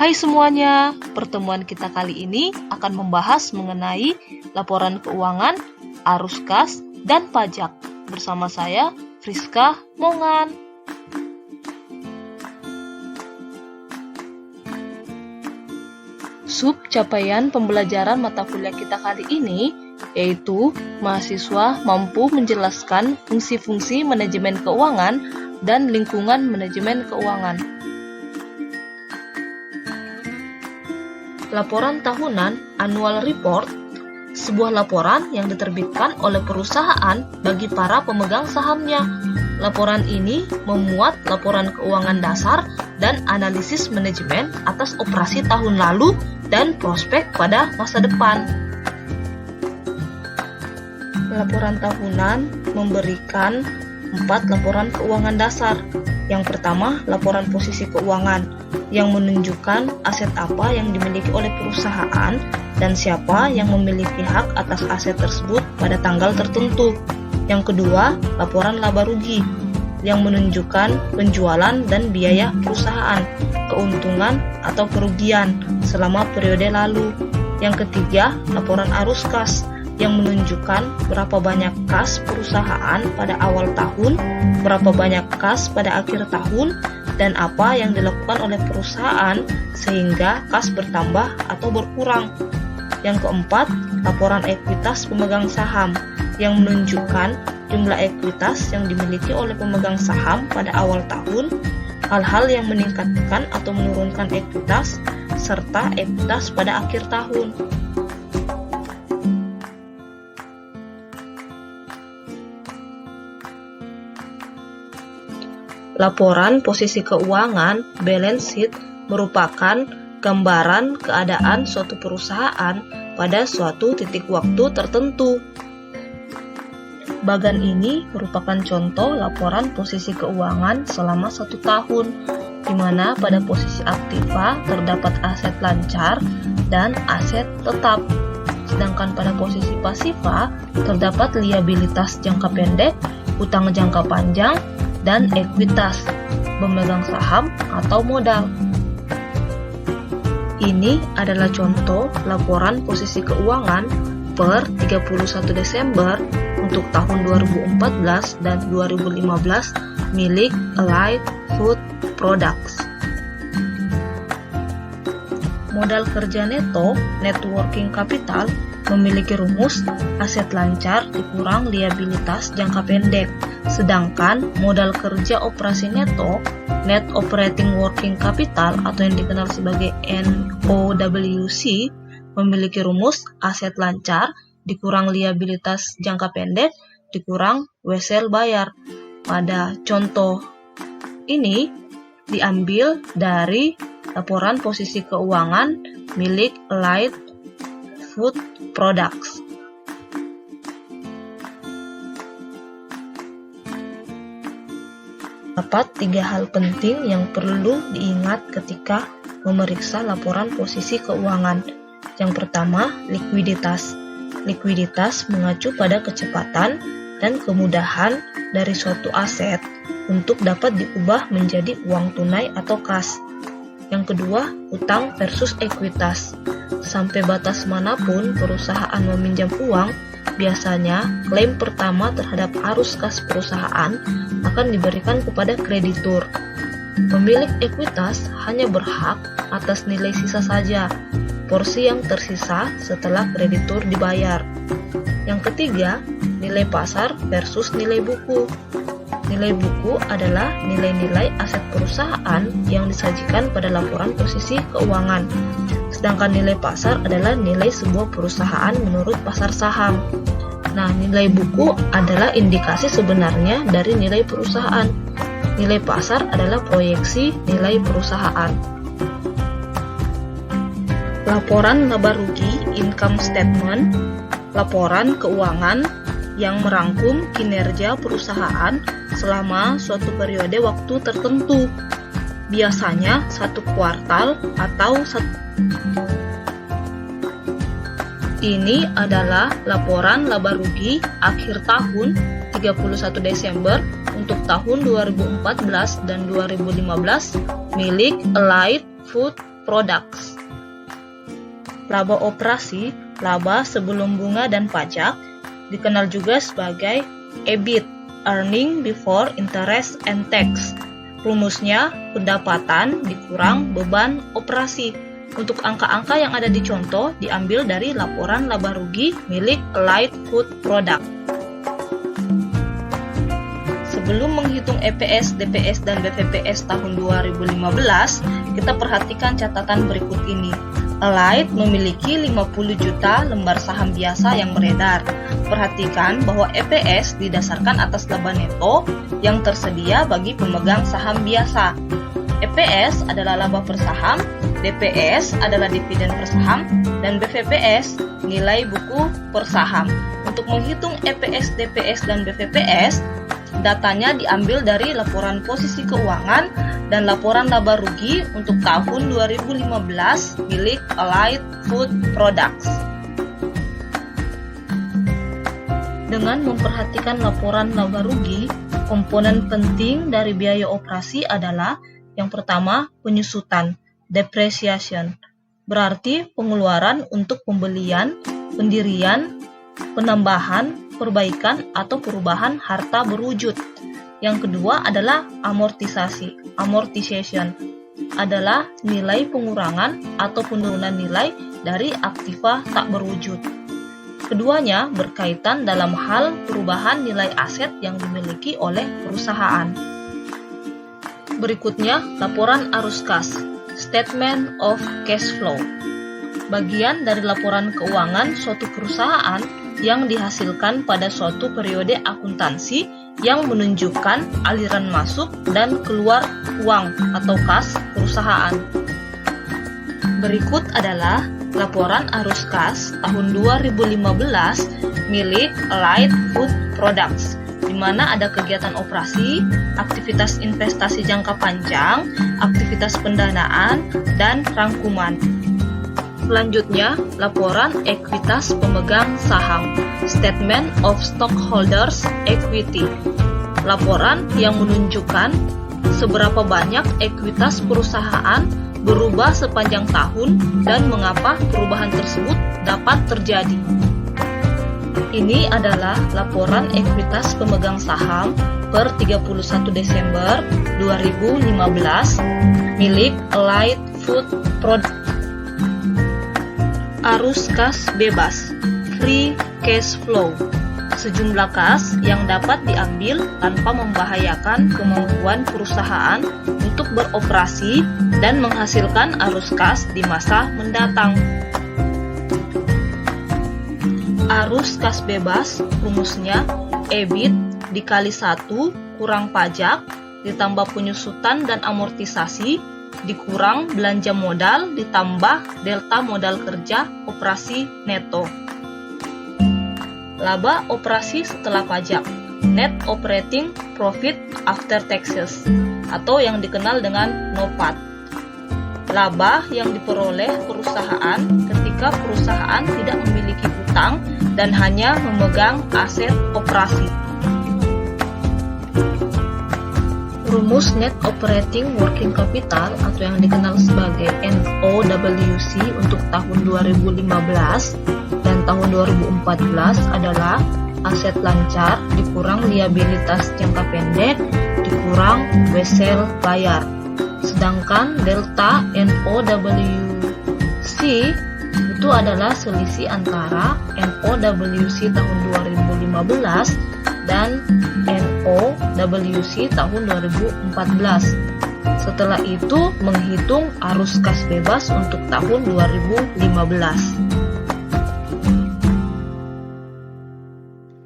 Hai semuanya, pertemuan kita kali ini akan membahas mengenai laporan keuangan, arus kas, dan pajak. Bersama saya, Friska Mongan. Sub capaian pembelajaran mata kuliah kita kali ini yaitu mahasiswa mampu menjelaskan fungsi-fungsi manajemen keuangan dan lingkungan manajemen keuangan. Laporan tahunan annual report, sebuah laporan yang diterbitkan oleh perusahaan bagi para pemegang sahamnya. Laporan ini memuat laporan keuangan dasar dan analisis manajemen atas operasi tahun lalu dan prospek pada masa depan. Laporan tahunan memberikan 4 laporan keuangan dasar. Yang pertama, laporan posisi keuangan yang menunjukkan aset apa yang dimiliki oleh perusahaan dan siapa yang memiliki hak atas aset tersebut pada tanggal tertentu. Yang kedua, laporan laba rugi yang menunjukkan penjualan dan biaya perusahaan, keuntungan atau kerugian selama periode lalu. Yang ketiga, laporan arus kas yang menunjukkan berapa banyak kas perusahaan pada awal tahun, berapa banyak kas pada akhir tahun, dan apa yang dilakukan oleh perusahaan sehingga kas bertambah atau berkurang. Yang keempat, laporan ekuitas pemegang saham yang menunjukkan jumlah ekuitas yang dimiliki oleh pemegang saham pada awal tahun, hal-hal yang meningkatkan atau menurunkan ekuitas, serta ekuitas pada akhir tahun. Laporan posisi keuangan (balance sheet) merupakan gambaran keadaan suatu perusahaan pada suatu titik waktu tertentu. Bagan ini merupakan contoh laporan posisi keuangan selama 1 tahun, di mana pada posisi aktiva terdapat aset lancar dan aset tetap. Sedangkan pada posisi pasiva terdapat liabilitas jangka pendek, utang jangka panjang, dan ekuitas, pemegang saham atau modal. Ini adalah contoh laporan posisi keuangan per 31 Desember untuk tahun 2014 dan 2015 milik Allied Food Products. Modal kerja neto, net working capital, memiliki rumus aset lancar dikurang liabilitas jangka pendek, sedangkan modal kerja operasi neto, net operating working capital atau yang dikenal sebagai NOWC, memiliki rumus aset lancar dikurang liabilitas jangka pendek dikurang wesel bayar. Pada contoh ini diambil dari laporan posisi keuangan milik Allied Food Products. Terdapat 3 hal penting yang perlu diingat ketika memeriksa laporan posisi keuangan. Yang pertama, likuiditas. Likuiditas mengacu pada kecepatan dan kemudahan dari suatu aset untuk dapat diubah menjadi uang tunai atau kas. Yang kedua, utang versus ekuitas. Sampai batas manapun perusahaan meminjam uang, biasanya klaim pertama terhadap arus kas perusahaan akan diberikan kepada kreditur. Pemilik ekuitas hanya berhak atas nilai sisa saja, porsi yang tersisa setelah kreditur dibayar. Yang ketiga, nilai pasar versus nilai buku. Nilai buku adalah nilai-nilai aset perusahaan yang disajikan pada laporan posisi keuangan. Sedangkan nilai pasar adalah nilai sebuah perusahaan menurut pasar saham. Nah, nilai buku adalah indikasi sebenarnya dari nilai perusahaan. Nilai pasar adalah proyeksi nilai perusahaan. Laporan laba rugi income statement, laporan keuangan yang merangkum kinerja perusahaan selama suatu periode waktu tertentu, biasanya 1 kuartal atau Ini adalah laporan laba rugi akhir tahun 31 Desember untuk tahun 2014 dan 2015 milik Allied Food Products. Laba operasi, laba sebelum bunga dan pajak, dikenal juga sebagai EBIT, Earning Before Interest and Tax. Rumusnya, pendapatan dikurang beban operasi. Untuk angka-angka yang ada di contoh diambil dari laporan laba rugi milik Allied Food Product. Sebelum menghitung EPS, DPS, dan BVPS tahun 2015, kita perhatikan catatan berikut ini. Allied memiliki 50 juta lembar saham biasa yang beredar. Perhatikan bahwa EPS didasarkan atas laba neto yang tersedia bagi pemegang saham biasa. EPS adalah laba per saham, DPS adalah dividen per saham, dan BVPS nilai buku per saham. Untuk menghitung EPS, DPS, dan BVPS, datanya diambil dari laporan posisi keuangan dan laporan laba rugi untuk tahun 2015 milik Allied Food Products. Dengan memperhatikan laporan laba rugi, komponen penting dari biaya operasi adalah yang pertama, penyusutan, depreciation, berarti pengeluaran untuk pembelian, pendirian, penambahan, perbaikan, atau perubahan harta berwujud. Yang kedua adalah amortisasi, amortization, adalah nilai pengurangan atau penurunan nilai dari aktiva tak berwujud. Keduanya berkaitan dalam hal perubahan nilai aset yang dimiliki oleh perusahaan. Berikutnya, laporan arus kas, Statement of Cash Flow. Bagian dari laporan keuangan suatu perusahaan yang dihasilkan pada suatu periode akuntansi yang menunjukkan aliran masuk dan keluar uang atau kas perusahaan. Berikut adalah laporan arus kas tahun 2015 milik Allied Food Products, di mana ada kegiatan operasi, aktivitas investasi jangka panjang, aktivitas pendanaan, dan rangkuman. Selanjutnya, laporan ekuitas pemegang saham, Statement of Stockholders Equity. Laporan yang menunjukkan seberapa banyak ekuitas perusahaan berubah sepanjang tahun dan mengapa perubahan tersebut dapat terjadi. Ini adalah laporan ekuitas pemegang saham per 31 Desember 2015 milik Allied Food Products. Arus kas bebas, free cash flow, sejumlah kas yang dapat diambil tanpa membahayakan kemampuan perusahaan untuk beroperasi dan menghasilkan arus kas di masa mendatang. Arus kas bebas, rumusnya EBIT dikali 1 kurang pajak ditambah penyusutan dan amortisasi dikurang belanja modal ditambah delta modal kerja operasi neto. Laba operasi setelah pajak, Net Operating Profit After Taxes, atau yang dikenal dengan NOPAT. Laba yang diperoleh perusahaan ketika perusahaan tidak memiliki hutang dan hanya memegang aset operasi. Rumus Net Operating Working Capital atau yang dikenal sebagai NOWC untuk tahun 2015 dan tahun 2014 adalah aset lancar dikurang liabilitas jangka pendek dikurang wesel bayar. Sedangkan delta NOWC itu adalah selisih antara NOWC tahun 2015 dan NOWC tahun 2014. Setelah itu menghitung arus kas bebas untuk tahun 2015.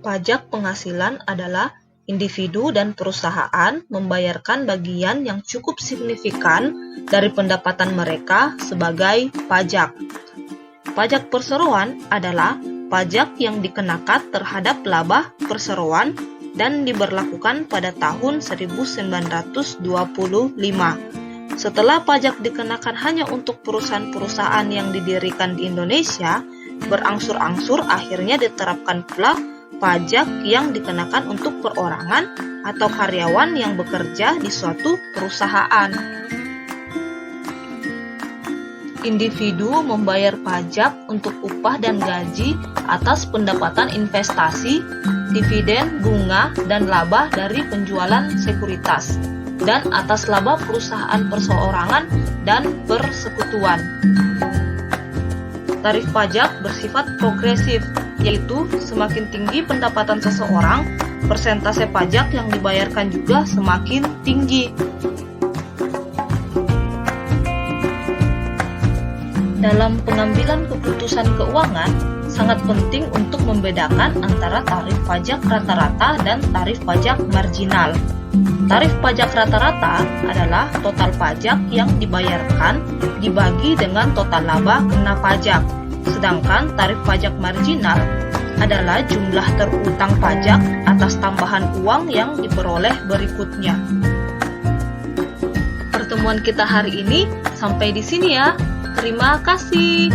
Pajak penghasilan adalah individu dan perusahaan membayarkan bagian yang cukup signifikan dari pendapatan mereka sebagai pajak. Pajak perseroan adalah pajak yang dikenakan terhadap laba perseroan dan diberlakukan pada tahun 1925. Setelah pajak dikenakan hanya untuk perusahaan-perusahaan yang didirikan di Indonesia, berangsur-angsur akhirnya diterapkan pula pajak yang dikenakan untuk perorangan atau karyawan yang bekerja di suatu perusahaan. Individu membayar pajak untuk upah dan gaji atas pendapatan investasi, dividen, bunga, dan laba dari penjualan sekuritas, dan atas laba perusahaan perseorangan dan persekutuan. Tarif pajak bersifat progresif, yaitu semakin tinggi pendapatan seseorang, persentase pajak yang dibayarkan juga semakin tinggi. Dalam pengambilan keputusan keuangan, sangat penting untuk membedakan antara tarif pajak rata-rata dan tarif pajak marginal. Tarif pajak rata-rata adalah total pajak yang dibayarkan dibagi dengan total laba kena pajak, sedangkan tarif pajak marginal adalah jumlah terutang pajak atas tambahan uang yang diperoleh berikutnya. Pertemuan kita hari ini sampai di sini ya. Terima kasih.